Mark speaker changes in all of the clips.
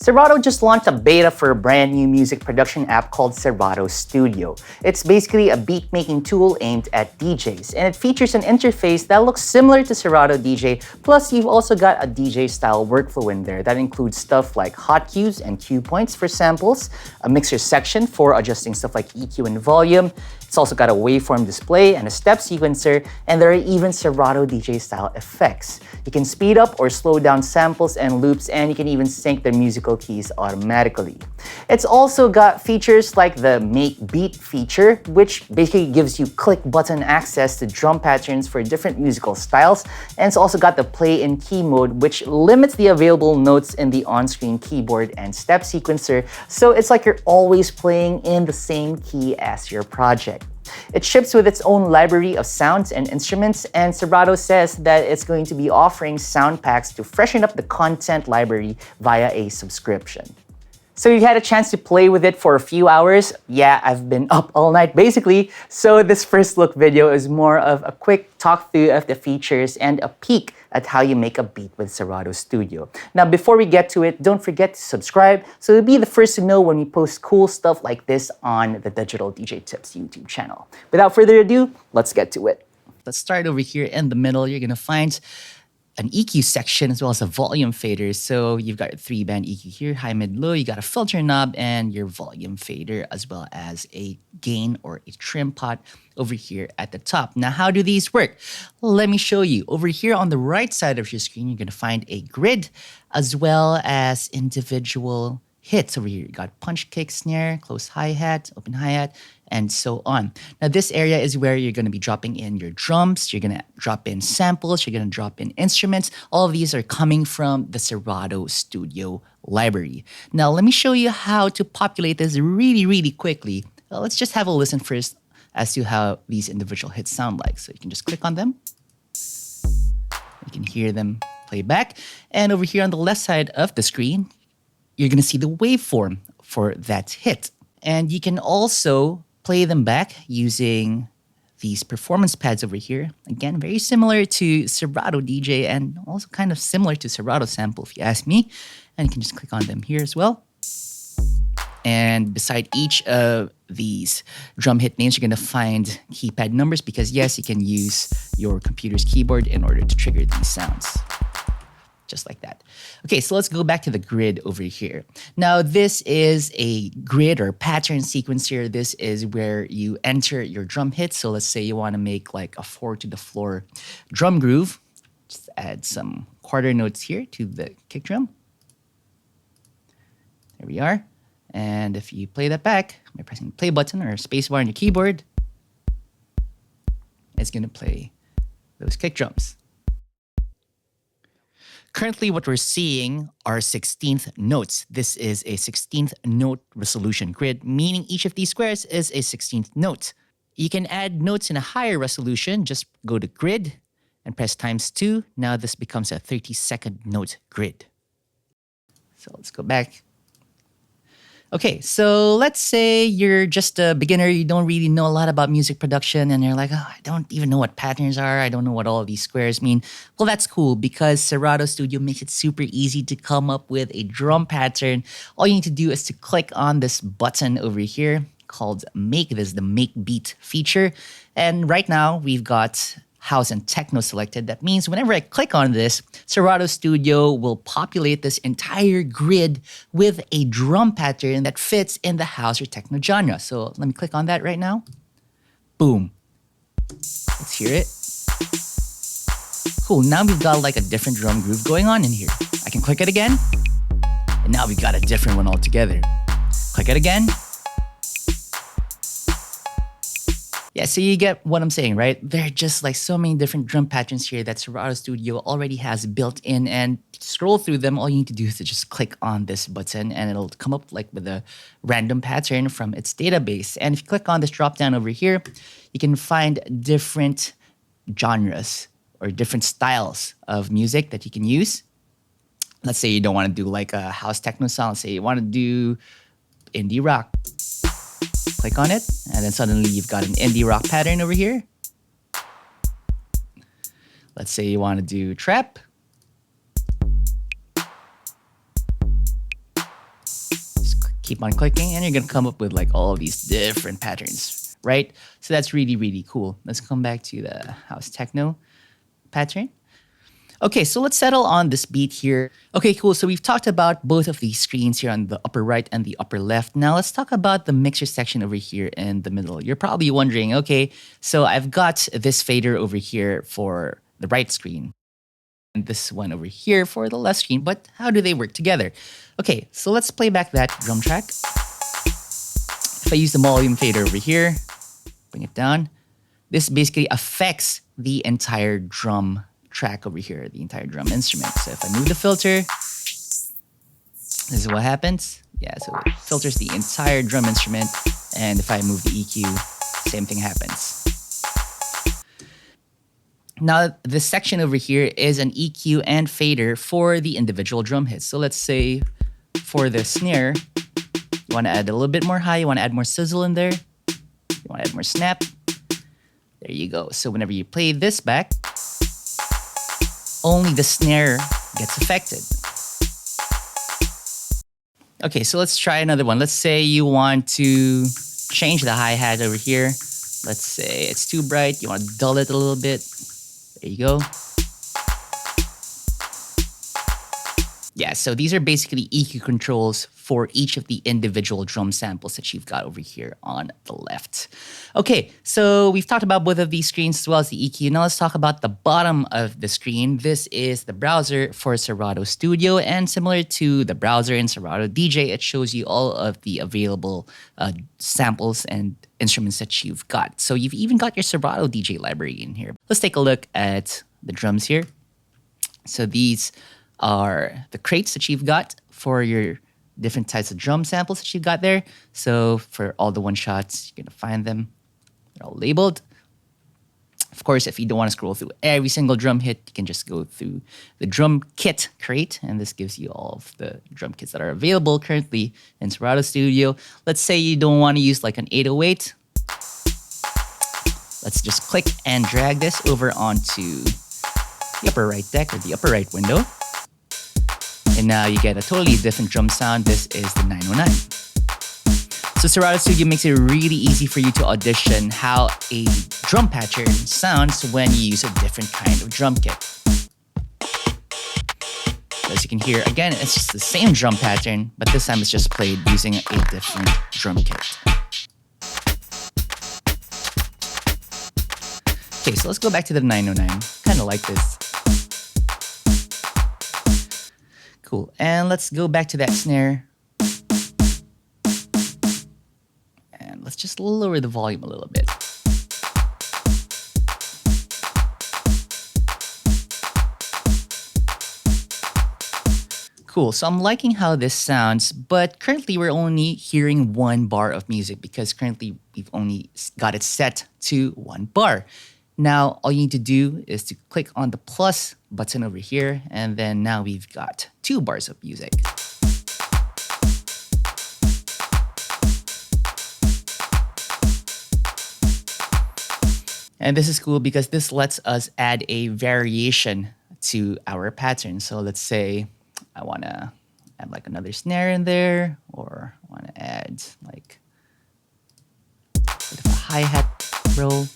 Speaker 1: Serato just launched a beta for a brand new music production app called Serato Studio. It's basically a beat-making tool aimed at DJs, and it features an interface that looks similar to Serato DJ, plus you've also got a DJ-style workflow in there that includes stuff like hot cues and cue points for samples, a mixer section for adjusting stuff like EQ and volume. It's also got a waveform display and a step sequencer, and there are even Serato DJ-style effects. You can speed up or slow down samples and loops, and you can even sync the musical keys automatically. It's also got features like the Make Beat feature, which basically gives you click button access to drum patterns for different musical styles, and it's also got the play in key mode, which limits the available notes in the on-screen keyboard and step sequencer, so it's like you're always playing in the same key as your project. It ships with its own library of sounds and instruments, and Serato says that it's going to be offering sound packs to freshen up the content library via a subscription. So you had a chance to play with it for a few hours? Yeah, I've been up all night basically. So this first look video is more of a quick talk through of the features and a peek at how you make a beat with Serato Studio. Now before we get to it, don't forget to subscribe so you'll be the first to know when we post cool stuff like this on the Digital DJ Tips YouTube channel. Without further ado, let's get to it. Let's start over here in the middle. You're gonna find an EQ section as well as a volume fader. So you've got a 3-band EQ here, high, mid, low. You got a filter knob and your volume fader, as well as a gain or a trim pot over here at the top. Now, how do these work? Let me show you. Over here on the right side of your screen, you're gonna find a grid as well as individual hits over here. You got punch, kick, snare, close hi-hat, open hi-hat, and so on. Now this area is where you're going to be dropping in your drums, you're going to drop in samples, you're going to drop in instruments. All of these are coming from the Serato Studio library. Now let me show you how to populate this really quickly. Let's just have a listen first as to how these individual hits sound like. So you can just click on them. You can hear them play back. And over here on the left side of the screen, you're going to see the waveform for that hit. And you can also play them back using these performance pads over here. Again, very similar to Serato DJ and also kind of similar to Serato Sample if you ask me. And you can just click on them here as well. And beside each of these drum hit names, you're going to find keypad numbers because yes, you can use your computer's keyboard in order to trigger these sounds. Just like that. Okay, so let's go back to the grid over here. Now, this is a grid or pattern sequencer. This is where you enter your drum hits. So let's say you want to make like a 4 to the floor drum groove. Just add some quarter notes here to the kick drum. There we are. And if you play that back by pressing the play button or spacebar on your keyboard, it's going to play those kick drums. Currently, what we're seeing are 16th notes. This is a 16th note resolution grid, meaning each of these squares is a 16th note. You can add notes in a higher resolution. Just go to grid and press ×2. Now this becomes a 32nd note grid. So let's go back. Okay, so let's say you're just a beginner, you don't really know a lot about music production, and you're like, oh, I don't even know what patterns are, I don't know what all of these squares mean. Well, that's cool because Serato Studio makes it super easy to come up with a drum pattern. All you need to do is to click on this button over here called Make. This is the Make Beat feature. And right now, we've got house and techno selected. That means whenever I click on this, Serato Studio will populate this entire grid with a drum pattern that fits in the house or techno genre. So let me click on that right now. Boom. Let's hear it. Cool, now we've got like a different drum groove going on in here. I can click it again, and now we've got a different one altogether. Click it again. Yeah, so you get what I'm saying, right? There are just like so many different drum patterns here that Serato Studio already has built in, and to scroll through them, all you need to do is to just click on this button and it'll come up like with a random pattern from its database. And if you click on this drop down over here, you can find different genres or different styles of music that you can use. Let's say you don't want to do like a house techno sound. Let's say you want to do indie rock. Click on it, and then suddenly you've got an indie rock pattern over here. Let's say you want to do trap. Keep on clicking, and you're gonna come up with like all of these different patterns, right? So that's really, really cool. Let's come back to the house techno pattern. Okay, so let's settle on this beat here. Okay, cool. So we've talked about both of these screens here on the upper right and the upper left. Now let's talk about the mixer section over here in the middle. You're probably wondering, okay, so I've got this fader over here for the right screen and this one over here for the left screen, but how do they work together? Okay, so let's play back that drum track. If I use the volume fader over here, bring it down, this basically affects the entire drum track over here, the entire drum instrument. So if I move the filter, this is what happens. Yeah, so it filters the entire drum instrument. And if I move the EQ, same thing happens. Now, this section over here is an EQ and fader for the individual drum hits. So let's say for the snare, you want to add a little bit more high, you want to add more sizzle in there, you want to add more snap. There you go. So whenever you play this back, only the snare gets affected. Okay, so let's try another one. Let's say you want to change the hi-hat over here. Let's say it's too bright. You want to dull it a little bit. There you go. Yeah, so these are basically EQ controls for each of the individual drum samples that you've got over here on the left. Okay, so we've talked about both of these screens as well as the EQ. Now let's talk about the bottom of the screen. This is the browser for Serato Studio, and similar to the browser in Serato DJ, it shows you all of the available samples and instruments that you've got. So you've even got your Serato DJ library in here. Let's take a look at the drums here. So these are the crates that you've got for your different types of drum samples that you've got there. So for all the one shots, you're gonna find them. They're all labeled. Of course, if you don't want to scroll through every single drum hit, you can just go through the drum kit crate, and this gives you all of the drum kits that are available currently in Serato Studio. Let's say you don't want to use like an 808. Let's just click and drag this over onto the upper right deck or the upper right window. And now you get a totally different drum sound. This is the 909. So Serato Studio makes it really easy for you to audition how a drum pattern sounds when you use a different kind of drum kit. As you can hear, again, it's just the same drum pattern, but this time it's just played using a different drum kit. Okay, so let's go back to the 909. Kind of like this. Cool. And let's go back to that snare. And let's just lower the volume a little bit. Cool. So I'm liking how this sounds, but currently we're only hearing one bar of music because currently we've only got it set to one bar. Now, all you need to do is to click on the plus button over here, and then now we've got 2 bars of music. And this is cool because this lets us add a variation to our pattern. So let's say I want to add like another snare in there, or I want to add like a bit of a hi-hat roll.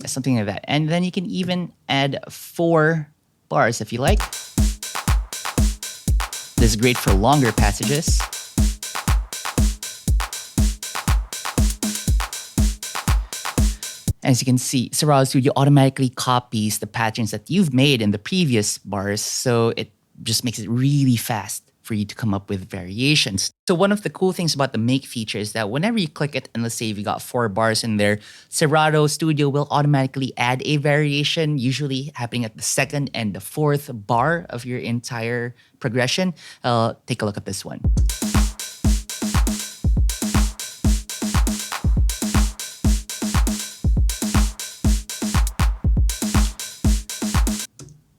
Speaker 1: Something like that. And then you can even add 4 bars if you like. This is great for longer passages. As you can see, Serato Studio automatically copies the patterns that you've made in the previous bars, so it just makes it really fast for you to come up with variations. So one of the cool things about the make feature is that whenever you click it, and let's say if you got 4 bars in there, Serato Studio will automatically add a variation, usually happening at the 2nd and the 4th bar of your entire progression. Take a look at this one.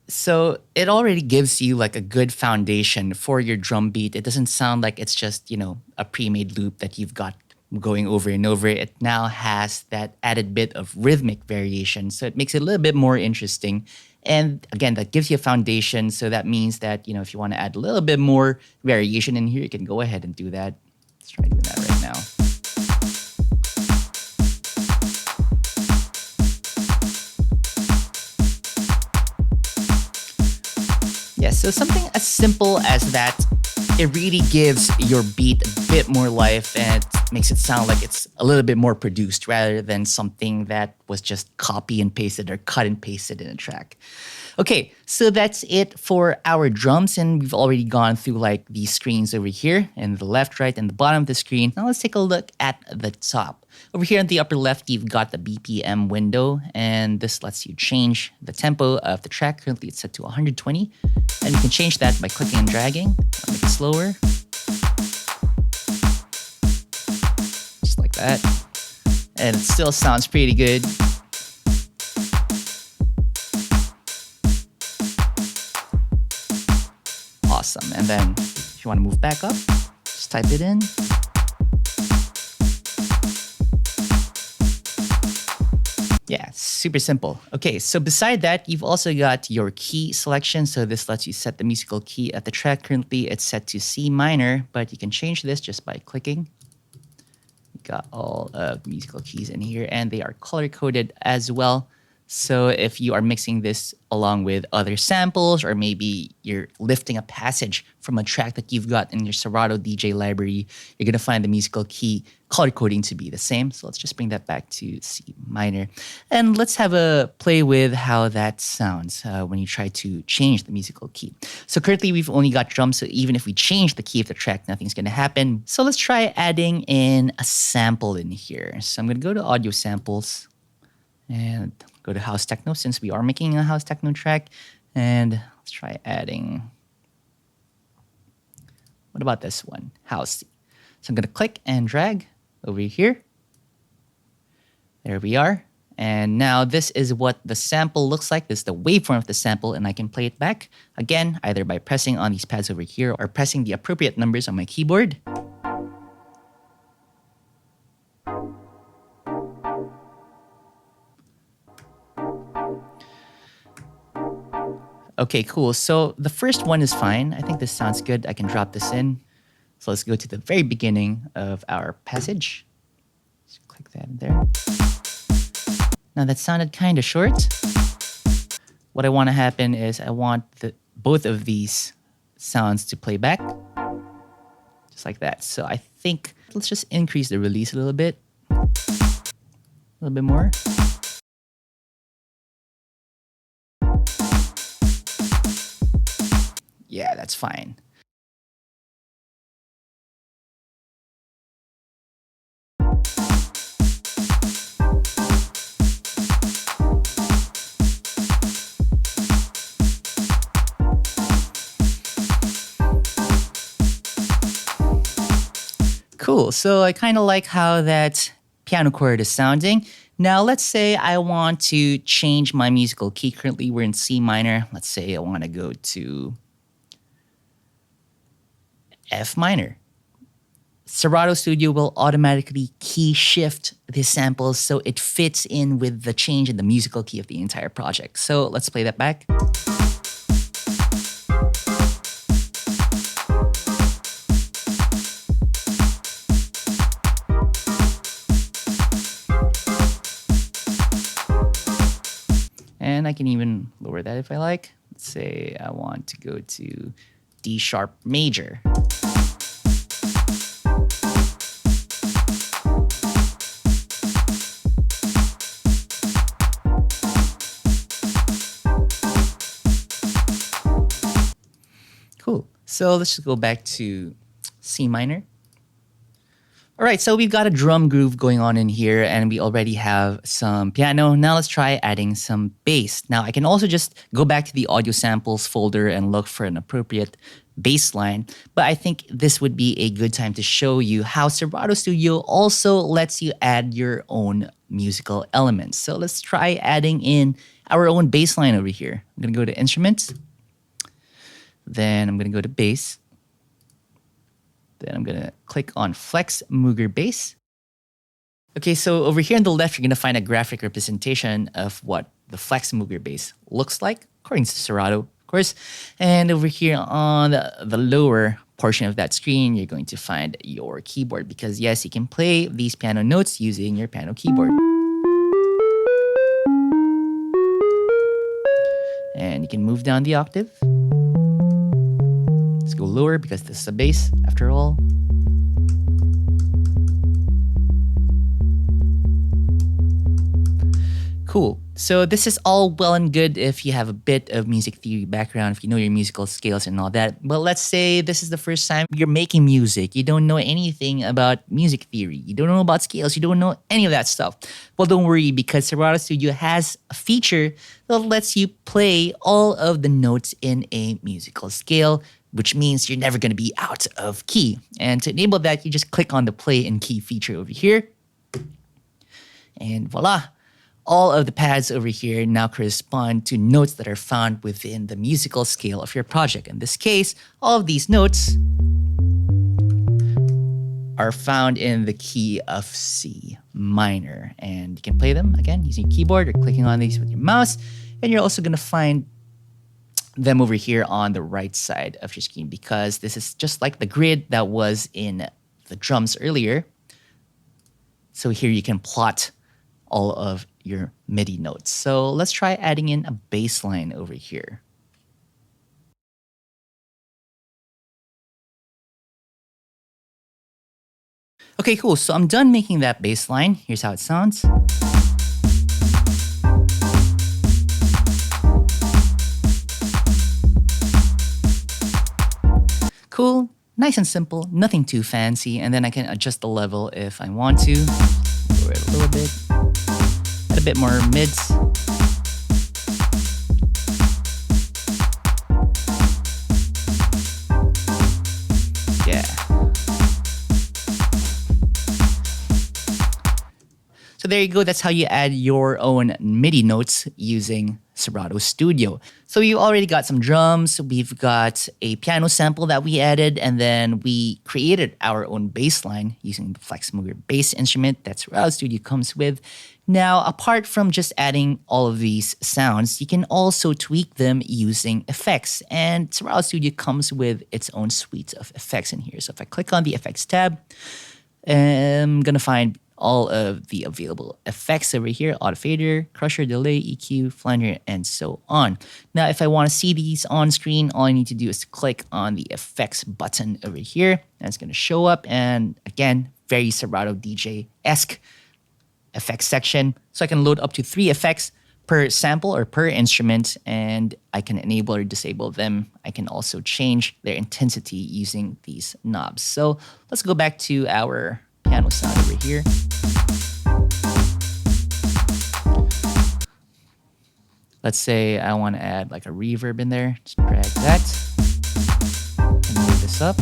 Speaker 1: So it already gives you like a good foundation for your drum beat. It doesn't sound like it's just, you know, a pre-made loop that you've got going over and over. It now has that added bit of rhythmic variation. So it makes it a little bit more interesting And again, that gives you a foundation. So that means that, if you want to add a little bit more variation in here, you can go ahead and do that. Let's try doing that right now. Yeah, so something as simple as that, it really gives your beat a bit more life and it makes it sound like it's a little bit more produced rather than something that was just copy and pasted or cut and pasted in a track. Okay, so that's it for our drums, and we've already gone through like these screens over here and the left, right, and the bottom of the screen. Now let's take a look at the top. Over here in the upper left, you've got the BPM window, and this lets you change the tempo of the track. Currently, it's set to 120, and you can change that by clicking and dragging. I'll make it slower, just like that, and it still sounds pretty good. Awesome. And then if you want to move back up, just type it in. Yeah, super simple. Okay, so beside that, you've also got your key selection. So this lets you set the musical key at the track. Currently, it's set to C minor, but you can change this just by clicking. You got all of the musical keys in here, and they are color-coded as well. So if you are mixing this along with other samples, or maybe you're lifting a passage from a track that you've got in your Serato DJ library, you're going to find the musical key color coding to be the same. So let's just bring that back to C minor. And let's have a play with how that sounds when you try to change the musical key. So currently we've only got drums, so even if we change the key of the track, nothing's going to happen. So let's try adding in a sample in here. So I'm going to go to audio samples and go to house techno, since we are making a house techno track. And let's try adding, what about this one? House. So I'm going to click and drag over here. There we are. And now this is what the sample looks like. This is the waveform of the sample, and I can play it back again, either by pressing on these pads over here or pressing the appropriate numbers on my keyboard. Okay, cool. So the first one is fine. I think this sounds good. I can drop this in. So let's go to the very beginning of our passage. Just click that in there. Now that sounded kind of short. What I want to happen is I want both of these sounds to play back. Just like that. So I think let's just increase the release a little bit. A little bit more. Yeah, that's fine. Cool, so I kind of like how that piano chord is sounding. Now let's say I want to change my musical key. Currently we're in C minor. Let's say I want to go to F minor. Serato Studio will automatically key shift the samples so it fits in with the change in the musical key of the entire project. So let's play that back. And I can even lower that if I like. Let's say I want to go to D sharp major. Cool. So let's just go back to C minor. All right, so we've got a drum groove going on in here, and we already have some piano. Now let's try adding some bass. Now I can also just go back to the audio samples folder and look for an appropriate bass line, but I think this would be a good time to show you how Serato Studio also lets you add your own musical elements. So let's try adding in our own bass line over here. I'm gonna go to Instruments, then I'm gonna go to Bass. Then I'm gonna click on Flex Mooger Bass. Okay, so over here on the left, you're gonna find a graphic representation of what the Flex Mooger Bass looks like. according to Serato, of course. And over here on the lower portion of that screen, you're going to find your keyboard because yes, you can play these piano notes using your piano keyboard. And you can move down the octave. Let's go lower because this is a bass after all. Cool. So this is all well and good if you have a bit of music theory background, if you know your musical scales and all that. But let's say this is the first time you're making music. You don't know anything about music theory. You don't know about scales. You don't know any of that stuff. Well, don't worry because Serato Studio has a feature that lets you play all of the notes in a musical scale, which means you're never going to be out of key. And to enable that, you just click on the play in key feature over here. And voila. All of the pads over here now correspond to notes that are found within the musical scale of your project. In this case, all of these notes are found in the key of C minor. And you can play them, again, using your keyboard or clicking on these with your mouse. And you're also going to find them over here on the right side of your screen because this is just like the grid that was in the drums earlier. So here you can plot all of your MIDI notes. So let's try adding in a bass line over here. Okay, cool. So I'm done making that bass line. Here's how it sounds. Cool, nice and simple, nothing too fancy. And then I can adjust the level if I want to. Lower it a little bit. Add a bit more mids. Yeah. So there you go. That's how you add your own MIDI notes using Serato Studio. So you already got some drums. We've got a piano sample that we added, and then we created our own bass line using the Flex Mover bass instrument that Serato Studio comes with. Now, apart from just adding all of these sounds, you can also tweak them using effects. And Serato Studio comes with its own suite of effects in here. So if I click on the effects tab, I'm going to find all of the available effects over here: auto fader, crusher, delay, EQ, flanger, and so on. Now, if I want to see these on screen, all I need to do is click on the effects button over here, and it's going to show up. And again, very Serato DJ-esque effects section. So I can load up to 3 effects per sample or per instrument, and I can enable or disable them. I can also change their intensity using these knobs. So let's go back to our piano sound over here. Let's say I want to add like a reverb in there. Just drag that and move this up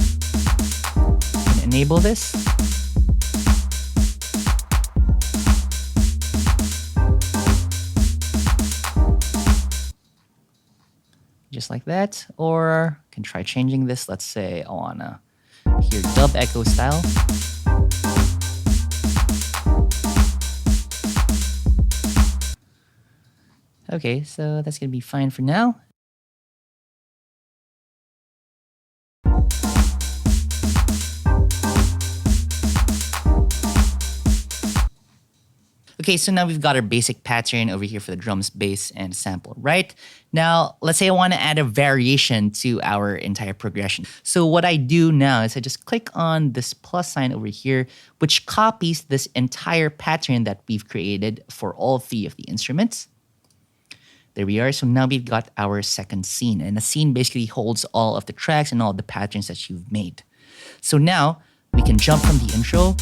Speaker 1: and enable this. Just like that. Or I can try changing this. Let's say I want to hear dub echo style. Okay, so that's going to be fine for now. Okay, so now we've got our basic pattern over here for the drums, bass, and sample, right? Now, let's say I want to add a variation to our entire progression. So what I do now is I just click on this plus sign over here, which copies this entire pattern that we've created for all 3 of the instruments. There we are. So now we've got our second scene. And a scene basically holds all of the tracks and all the patterns that you've made. So now we can jump from the intro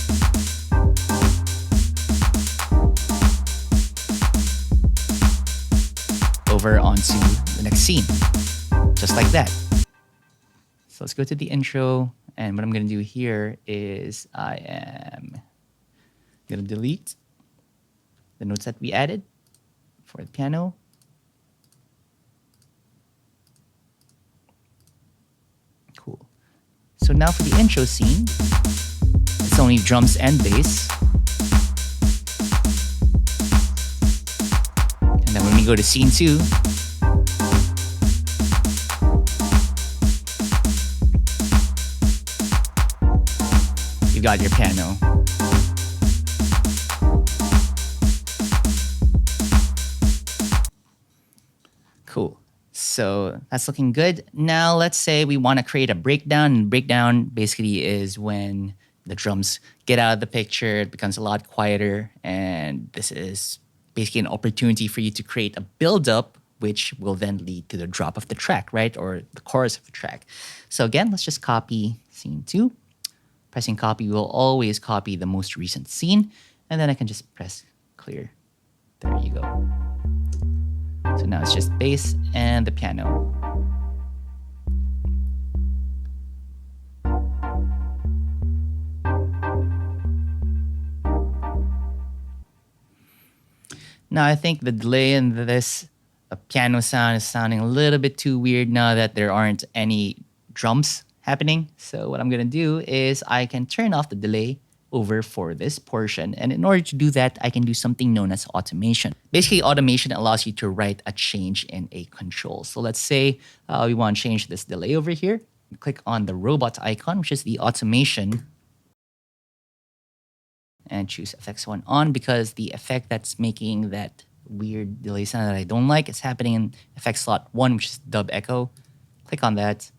Speaker 1: over onto the next scene, just like that. So let's go to the intro, and what I'm going to do here is I am going to delete the notes that we added for the piano. Cool. So now for the intro scene, it's only drums and bass. And then when we go to scene 2, got your piano. Cool. So that's looking good. Now let's say we want to create a breakdown. And breakdown basically is when the drums get out of the picture, it becomes a lot quieter, and this is basically an opportunity for you to create a build-up, which will then lead to the drop of the track, right? Or the chorus of the track. So again, let's just copy scene 2. Pressing copy will always copy the most recent scene, and then I can just press clear. There you go. So now it's just bass and the piano. Now I think the delay in this piano sound is sounding a little bit too weird now that there aren't any drums happening. So what I'm gonna do is I can turn off the delay over for this portion. And in order to do that, I can do something known as automation. Basically, automation allows you to write a change in a control. So let's say we want to change this delay over here. Click on the robot icon, which is the automation, and choose FX1 on, because the effect that's making that weird delay sound that I don't like is happening in effect slot 1, which is dub echo. Click on that,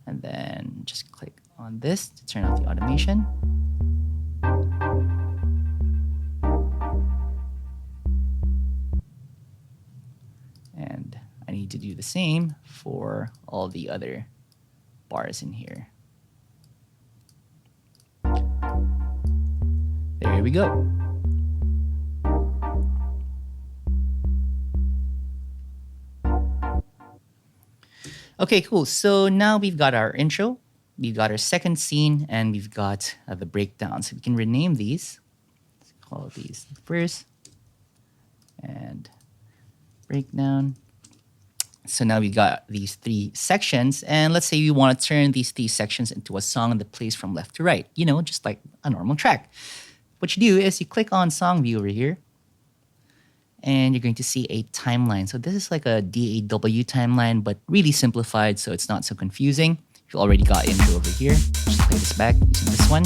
Speaker 1: and then just click on this to turn off the automation. And I need to do the same for all the other bars in here. There we go. Okay, cool. So now we've got our intro, we've got our second scene, and we've got the breakdown. So we can rename these. Let's call these first and breakdown. So now we got these 3 sections, and let's say we want to turn these 3 sections into a song that plays from left to right, you know, just like a normal track. What you do is you click on song view over here, and you're going to see a timeline. So this is like a DAW timeline, but really simplified, so it's not so confusing. You already got intro over here. Just play this back using this one.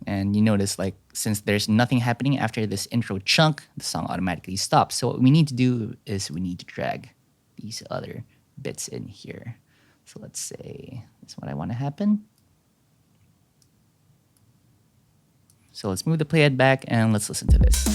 Speaker 1: And you notice, like, since there's nothing happening after this intro chunk, the song automatically stops. So what we need to do is we need to drag these other bits in here. So let's say that's what I want to happen. So let's move the playhead back and let's listen to this.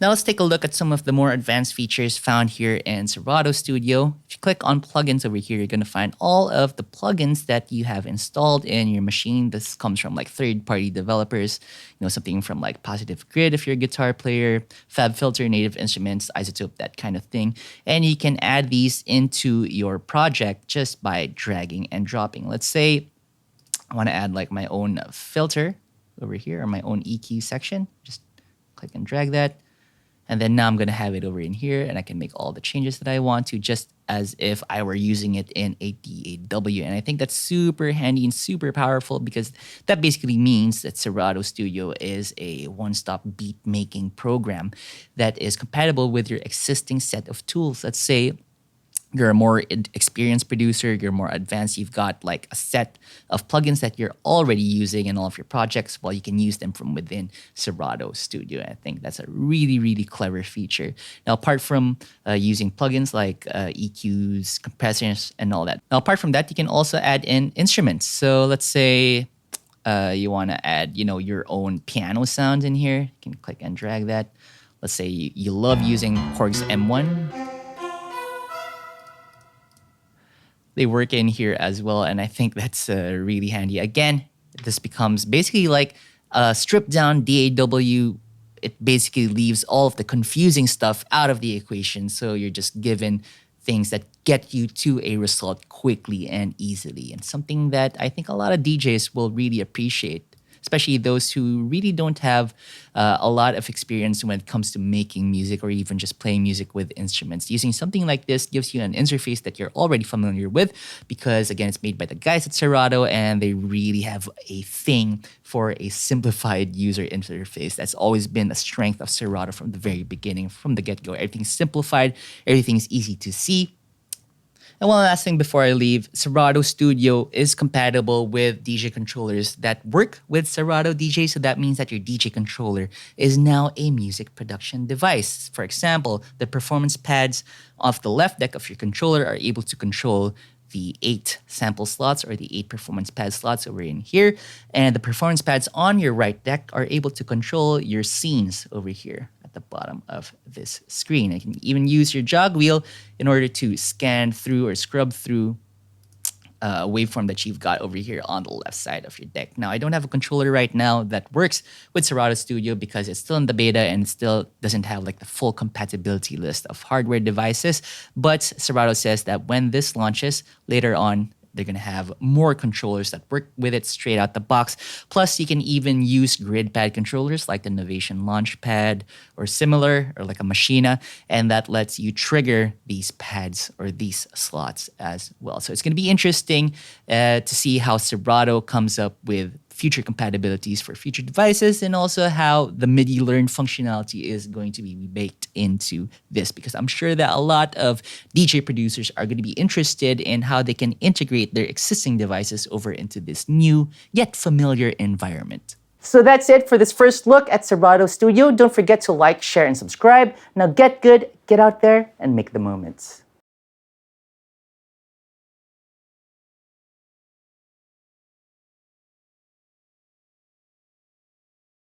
Speaker 1: Now let's take a look at some of the more advanced features found here in Serato Studio. If you click on plugins over here, you're going to find all of the plugins that you have installed in your machine. This comes from like third-party developers, you know, something from like Positive Grid if you're a guitar player, FabFilter, Native Instruments, Isotope, that kind of thing. And you can add these into your project just by dragging and dropping. Let's say I want to add like my own filter over here, or my own EQ section. Just click and drag that. And then now I'm going to have it over in here, and I can make all the changes that I want to, just as if I were using it in a DAW. And I think that's super handy and super powerful, because that basically means that Serato Studio is a one-stop beat making program that is compatible with your existing set of tools. Let's say you're a more experienced producer, you're more advanced, you've got like a set of plugins that you're already using in all of your projects. Well, you can use them from within Serato Studio. I think that's a really, really clever feature. Now, apart from using plugins like EQs, compressors, and all that. Now, apart from that, you can also add in instruments. So let's say you want to add, you know, your own piano sound in here. You can click and drag that. Let's say you love using Korg's M1. they work in here as well, and I think that's really handy. Again, this becomes basically like a stripped down DAW. It basically leaves all of the confusing stuff out of the equation, so you're just given things that get you to a result quickly and easily, and something that I think a lot of DJs will really appreciate, especially those who really don't have a lot of experience when it comes to making music or even just playing music with instruments. Using something like this gives you an interface that you're already familiar with because, again, it's made by the guys at Serato and they really have a thing for a simplified user interface. That's always been a strength of Serato from the very beginning, from the get-go. Everything's simplified, everything's easy to see. And one last thing before I leave, Serato Studio is compatible with DJ controllers that work with Serato DJ. So that means that your DJ controller is now a music production device. For example, the performance pads off the left deck of your controller are able to control the 8 sample slots or the 8 performance pad slots over in here. And the performance pads on your right deck are able to control your scenes over here at the bottom of this screen. You can even use your jog wheel in order to scan through or scrub through a waveform that you've got over here on the left side of your deck. Now, I don't have a controller right now that works with Serato Studio because it's still in the beta and still doesn't have like the full compatibility list of hardware devices. But Serato says that when this launches later on, they're going to have more controllers that work with it straight out the box. Plus, you can even use grid pad controllers like the Novation Launchpad or similar, or like a Machina, and that lets you trigger these pads or these slots as well. So it's going to be interesting to see how Serato comes up with future compatibilities for future devices, and also how the MIDI learn functionality is going to be baked into this, because I'm sure that a lot of DJ producers are going to be interested in how they can integrate their existing devices over into this new yet familiar environment. So that's it for this first look at Serato Studio. Don't forget to like, share, and subscribe. Now get good, get out there, and make the moments.